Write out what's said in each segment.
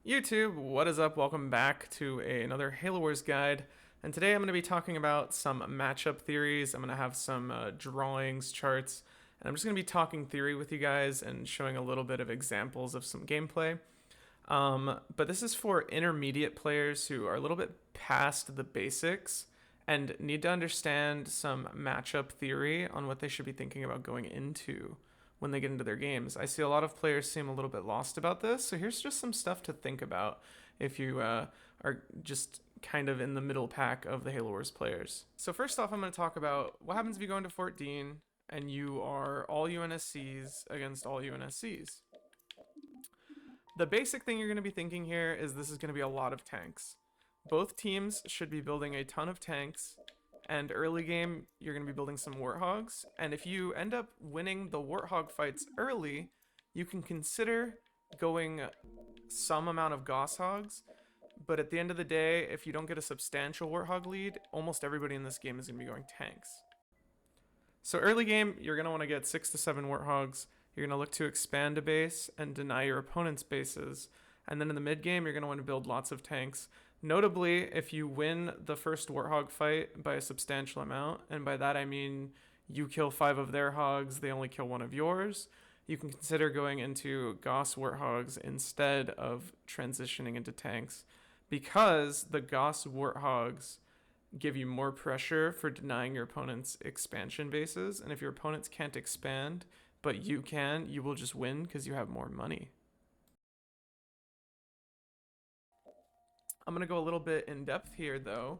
YouTube, what is up? Welcome back to another Halo Wars guide. And today I'm going to be talking about some matchup theories. I'm going to have some drawings, charts, and I'm just going to be talking theory with you guys and showing a little bit of examples of some gameplay. But this is for intermediate players who are a little bit past the basics and need to understand some matchup theory on what they should be thinking about going into when they get into their games. I see a lot of players seem a little bit lost about this, so here's just some stuff to think about if you are just kind of in the middle pack of the Halo Wars players. So first off, I'm going to talk about what happens if you go into Fort Dean and you are all UNSCs against all UNSCs. The basic thing you're going to be thinking here is this is going to be a lot of tanks. Both teams should be building a ton of tanks, and early game you're going to be building some Warthogs, and if you end up winning the Warthog fights early, you can consider going some amount of Gosshogs, but at the end of the day, if you don't get a substantial Warthog lead, almost everybody in this game is going to be going tanks. So early game, you're going to want to get 6 to 7 Warthogs. You're going to look to expand a base and deny your opponent's bases. And then in the mid game, you're going to want to build lots of tanks. Notably, if you win the first Warthog fight by a substantial amount, and by that I mean you kill 5 of their hogs, they only kill 1 of yours, you can consider going into Goss Warthogs instead of transitioning into tanks, because the Goss Warthogs give you more pressure for denying your opponent's expansion bases, and if your opponents can't expand but you can, you will just win because you have more money. I'm gonna go a little bit in depth here though.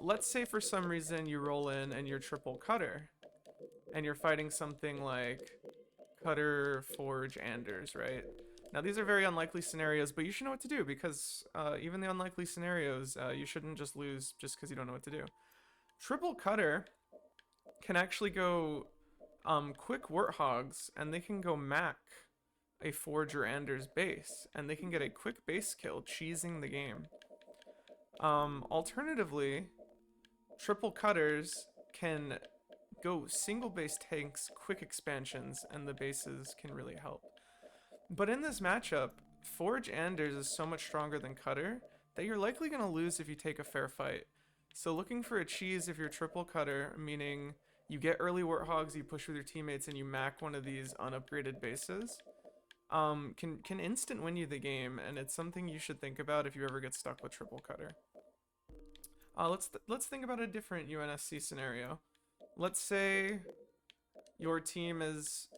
Let's say for some reason you roll in and you're triple cutter, and you're fighting something like Cutter, Forge, Anders, right? Now these are very unlikely scenarios, but you should know what to do, because even the unlikely scenarios, you shouldn't just lose just because you don't know what to do. Triple Cutter can actually go quick Warthogs, and they can go Mac a Forge or Anders base, and they can get a quick base kill, cheesing the game. Alternatively, triple cutters can go single base tanks, quick expansions, and the bases can really help. But in this matchup, Forge Anders is so much stronger than Cutter that you're likely going to lose if you take a fair fight. So looking for a cheese if you're triple cutter, meaning you get early Warthogs, you push with your teammates, and you mac one of these unupgraded bases, can instant win you the game, and it's something you should think about if you ever get stuck with triple cutter. Let's think about a different UNSC scenario. Let's say your team is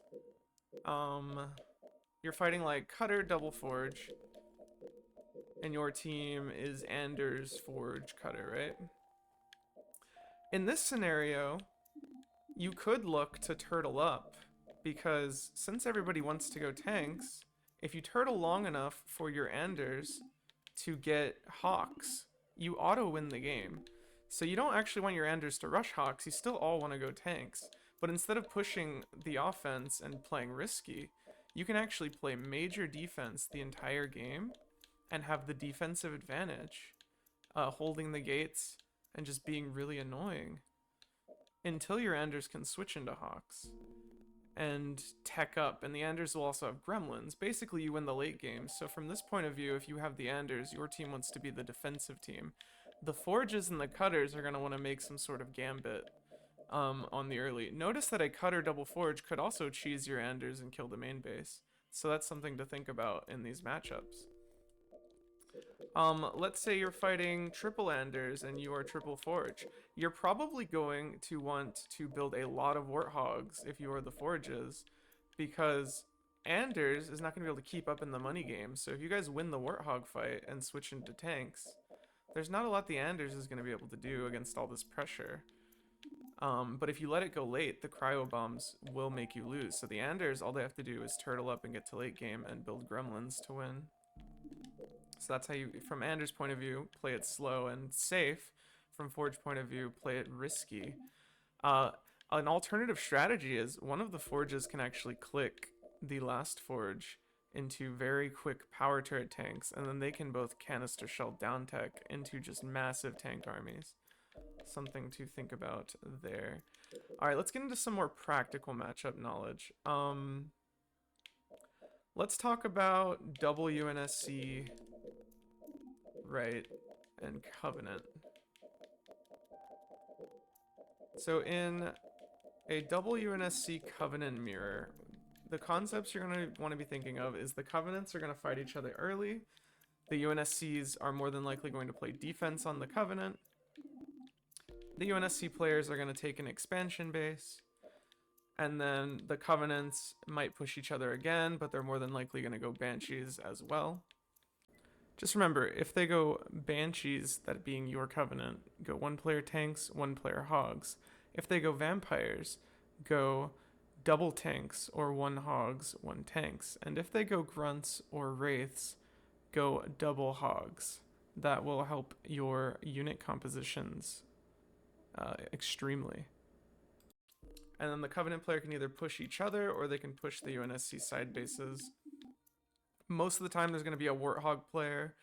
you're fighting like Cutter double Forge, and your team is Anders Forge Cutter, right? In this scenario, you could look to turtle up, because since everybody wants to go tanks, if you turtle long enough for your Anders to get Hawks, you auto win the game. So you don't actually want your Anders to rush Hawks, you still all want to go tanks. But instead of pushing the offense and playing risky, you can actually play major defense the entire game and have the defensive advantage, holding the gates and just being really annoying until your Anders can switch into Hawks and tech up, and the Anders will also have gremlins. Basically, you win the late game. So from this point of view, if you have the Anders, your team wants to be the defensive team. The Forges and the Cutters are going to want to make some sort of gambit on the early. Notice that a Cutter double Forge could also cheese your Anders and kill the main base. So that's something to think about in these matchups. Let's say you're fighting triple Anders and you are triple Forge. You're probably going to want to build a lot of Warthogs if you are the Forges, because Anders is not going to be able to keep up in the money game. So if you guys win the Warthog fight and switch into tanks, there's not a lot the Anders is going to be able to do against all this pressure. But if you let it go late, the cryo bombs will make you lose. So the Anders, all they have to do is turtle up and get to late game and build gremlins to win. So that's how you, from Anders' point of view, play it slow and safe. From Forge point of view, play it risky. An alternative strategy is one of the Forges can actually click the last Forge into very quick power turret tanks, and then they can both canister shell down tech into just massive tank armies. Something to think about there. Alright, let's get into some more practical matchup knowledge. Let's talk about double UNSC, right, and Covenant. So in a double UNSC Covenant mirror, the concepts you're going to want to be thinking of is the Covenants are going to fight each other early. The UNSCs are more than likely going to play defense on the Covenant. The UNSC players are going to take an expansion base. And then the Covenants might push each other again, but they're more than likely going to go Banshees as well. Just remember, if they go Banshees, that being your Covenant, go 1 player tanks, 1 player hogs. If they go Vampires, go double tanks or 1 hogs, 1 tanks. And if they go Grunts or Wraiths, go double hogs. That will help your unit compositions extremely. And then the Covenant player can either push each other or they can push the UNSC side bases. Most of the time there's going to be a Warthog player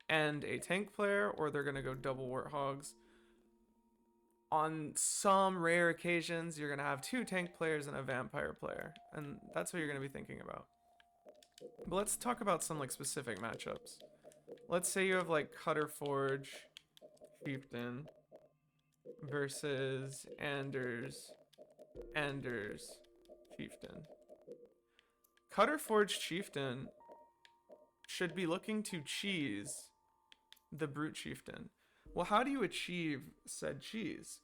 and a tank player, or they're going to go double Warthogs. On some rare occasions, you're going to have 2 tank players and a vampire player, and that's what you're going to be thinking about. But let's talk about some like specific matchups. Let's say you have like Cutter Forge Chieftain versus Anders Chieftain. Cutter Forge Chieftain should be looking to cheese the Brute Chieftain. Well, how do you achieve said cheese?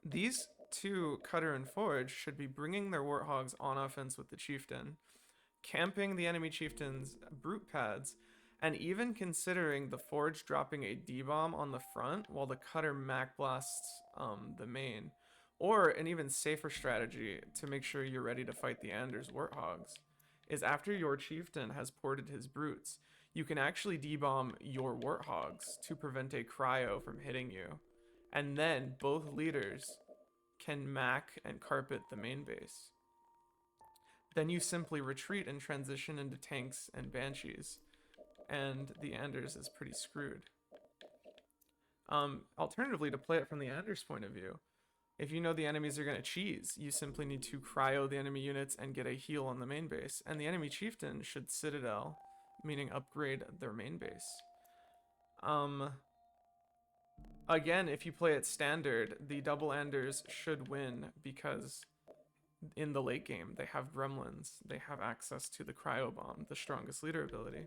These 2, Cutter and Forge, should be bringing their Warthogs on offense with the Chieftain, camping the enemy Chieftain's Brute pads, and even considering the Forge dropping a D-bomb on the front while the Cutter Mac blasts the main. Or an even safer strategy to make sure you're ready to fight the Anders Warthogs is after your Chieftain has ported his Brutes, you can actually D-bomb your Warthogs to prevent a cryo from hitting you. And then both leaders can Mac and carpet the main base. Then you simply retreat and transition into tanks and Banshees. And the Anders is pretty screwed. Alternatively, to play it from the Anders point of view, if you know the enemies are going to cheese, you simply need to cryo the enemy units and get a heal on the main base. And the enemy Chieftain should Citadel, meaning upgrade their main base. Again, if you play it standard, the double Anders should win because in the late game, they have Gremlins. They have access to the Cryo Bomb, the strongest leader ability.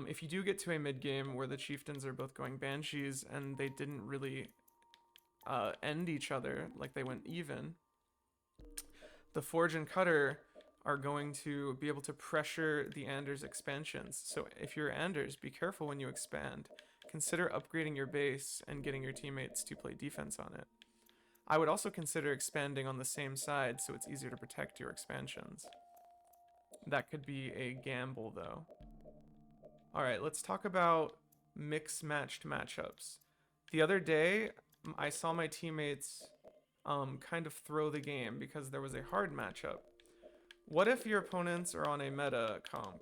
If you do get to a mid-game where the Chieftains are both going Banshees and they didn't really end each other, like they went even, the Forge and Cutter are going to be able to pressure the Anders expansions. So if you're Anders, be careful when you expand. Consider upgrading your base and getting your teammates to play defense on it. I would also consider expanding on the same side so it's easier to protect your expansions. That could be a gamble though. Alright, let's talk about mix-matched matchups. The other day, I saw my teammates kind of throw the game because there was a hard matchup. What if your opponents are on a meta comp?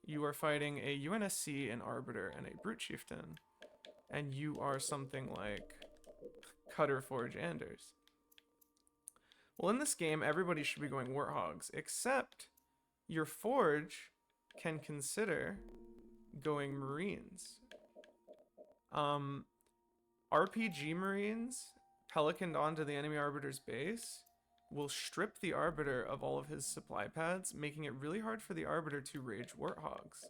You are fighting a UNSC, an Arbiter, and a Brute Chieftain, and you are something like Cutter Forge Anders. Well, in this game, everybody should be going Warthogs, except your Forge can consider going Marines. RPG Marines pelicaned onto the enemy Arbiter's base will strip the Arbiter of all of his supply pads, making it really hard for the Arbiter to rage Warthogs.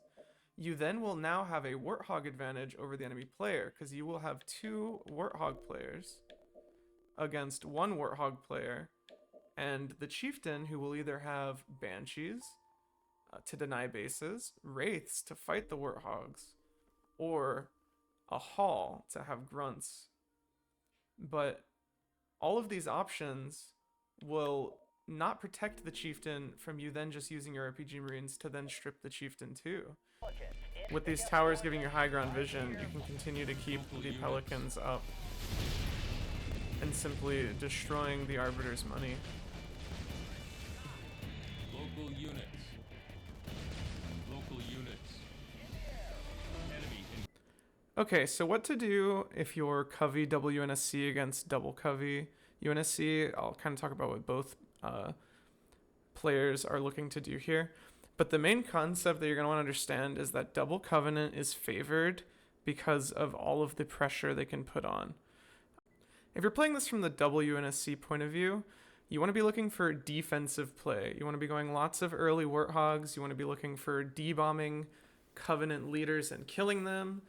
You then will now have a Warthog advantage over the enemy player, because you will have 2 Warthog players against 1 Warthog player, and the Chieftain, who will either have Banshees to deny bases, Wraiths to fight the Warthogs, or a Hall to have Grunts. But all of these options will not protect the Chieftain from you then just using your RPG Marines to then strip the Chieftain too. With these towers giving you high ground vision, you can continue to keep the Pelicans up and simply destroying the Arbiter's money. Local units. Enemy in Okay, so what to do if you're Covey double UNSC against double Covey UNSC? I'll kind of talk about what both players are looking to do here. But the main concept that you're going to want to understand is that Double Covenant is favored because of all of the pressure they can put on. If you're playing this from the WNSC point of view, you want to be looking for defensive play. You want to be going lots of early Warthogs. You want to be looking for debombing Covenant leaders and killing them,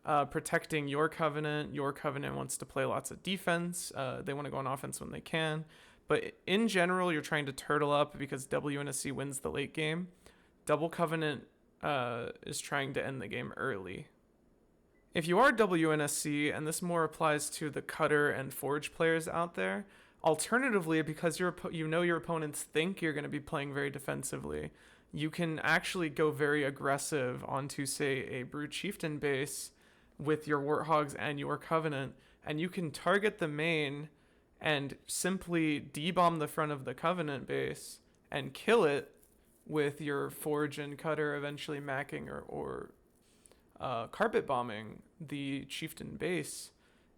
protecting your Covenant. Your Covenant wants to play lots of defense. They want to go on offense when they can. But in general, you're trying to turtle up because WNSC wins the late game. Double Covenant is trying to end the game early. If you are WNSC, and this more applies to the Cutter and Forge players out there, alternatively, because you know your opponents think you're going to be playing very defensively, you can actually go very aggressive onto, say, a Brute Chieftain base with your Warthogs and your Covenant, and you can target the main and simply debomb the front of the Covenant base and kill it with your Forge and Cutter eventually macking or carpet bombing the Chieftain base,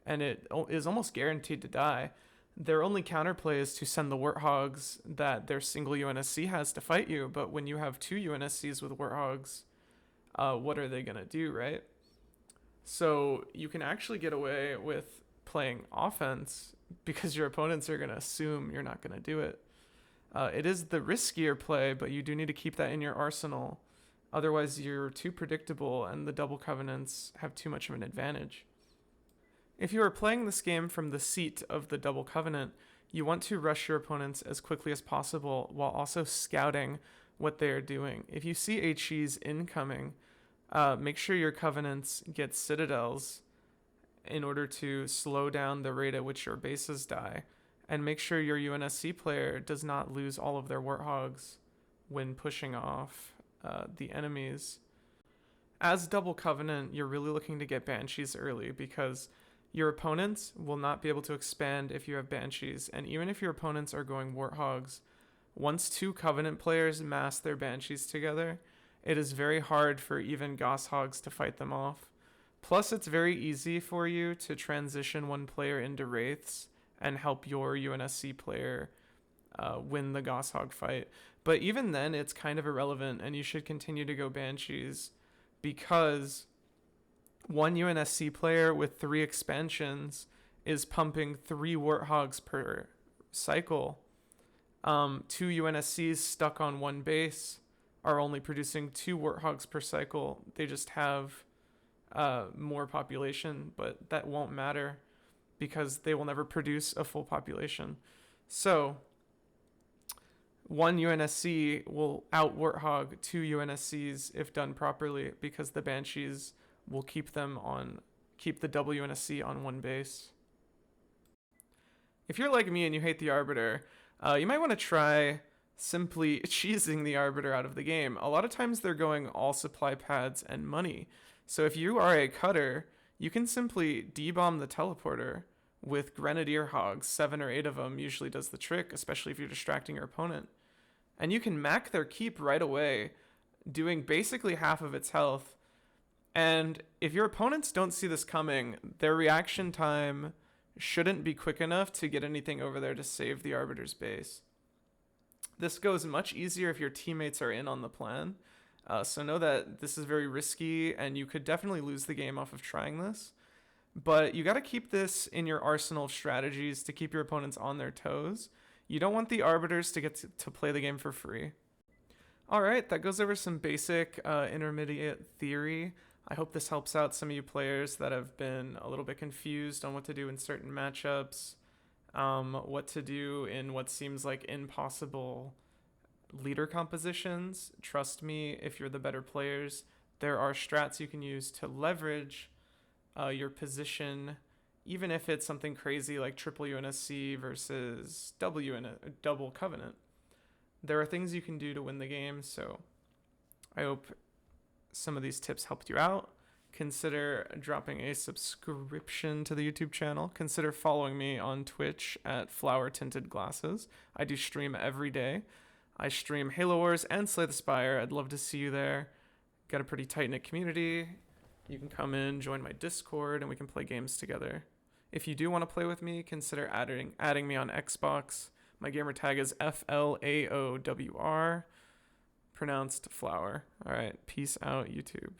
and it is almost guaranteed to die. Their only counterplay is to send the Warthogs that their single UNSC has to fight you, but when you have two UNSCs with Warthogs, what are they going to do, right? So you can actually get away with playing offense because your opponents are going to assume you're not going to do it. It is the riskier play, but you do need to keep that in your arsenal. Otherwise, you're too predictable and the Double Covenants have too much of an advantage. If you are playing this game from the seat of the Double Covenant, you want to rush your opponents as quickly as possible while also scouting what they are doing. If you see HEs incoming, make sure your Covenants get citadels in order to slow down the rate at which your bases die, and make sure your UNSC player does not lose all of their Warthogs when pushing off the enemies. As Double Covenant, you're really looking to get Banshees early because your opponents will not be able to expand if you have Banshees, and even if your opponents are going Warthogs, once two Covenant players mass their Banshees together, it is very hard for even Gosshogs to fight them off. Plus, it's very easy for you to transition one player into Wraiths and help your UNSC player win the Gosshog fight. But even then, it's kind of irrelevant, and you should continue to go Banshees because one UNSC player with 3 expansions is pumping 3 Warthogs per cycle. 2 UNSCs stuck on one base are only producing 2 Warthogs per cycle. They just have more population, but that won't matter because they will never produce a full population. So one UNSC will out Warthog 2 UNSCs if done properly because the Banshees will keep the WNSC on one base. If you're like me and you hate the Arbiter, you might want to try simply cheesing the Arbiter out of the game. A lot of times they're going all supply pads and money. So if you are a Cutter, you can simply debomb the teleporter with Grenadier Hogs. 7 or 8 of them usually does the trick, especially if you're distracting your opponent. And you can mac their keep right away, doing basically half of its health. And if your opponents don't see this coming, their reaction time shouldn't be quick enough to get anything over there to save the Arbiter's base. This goes much easier if your teammates are in on the plan. So know that this is very risky, and you could definitely lose the game off of trying this. But you got to keep this in your arsenal of strategies to keep your opponents on their toes. You don't want the Arbiters to get to play the game for free. All right, that goes over some basic intermediate theory. I hope this helps out some of you players that have been a little bit confused on what to do in certain matchups, what to do in what seems like impossible leader compositions. Trust me, if you're the better players, there are strats you can use to leverage your position, even if it's something crazy like triple UNSC versus double Covenant. There are things you can do to win the game, so I hope some of these tips helped you out. Consider dropping a subscription to the YouTube channel. Consider following me on Twitch at Flower Tinted Glasses. I do stream every day. I stream Halo Wars and Slay the Spire. I'd love to see you there. Got a pretty tight-knit community. You can come in, join my Discord, and we can play games together. If you do want to play with me, consider adding me on Xbox. My gamer tag is FLAOWR. pronounced flower. All right, peace out, YouTube.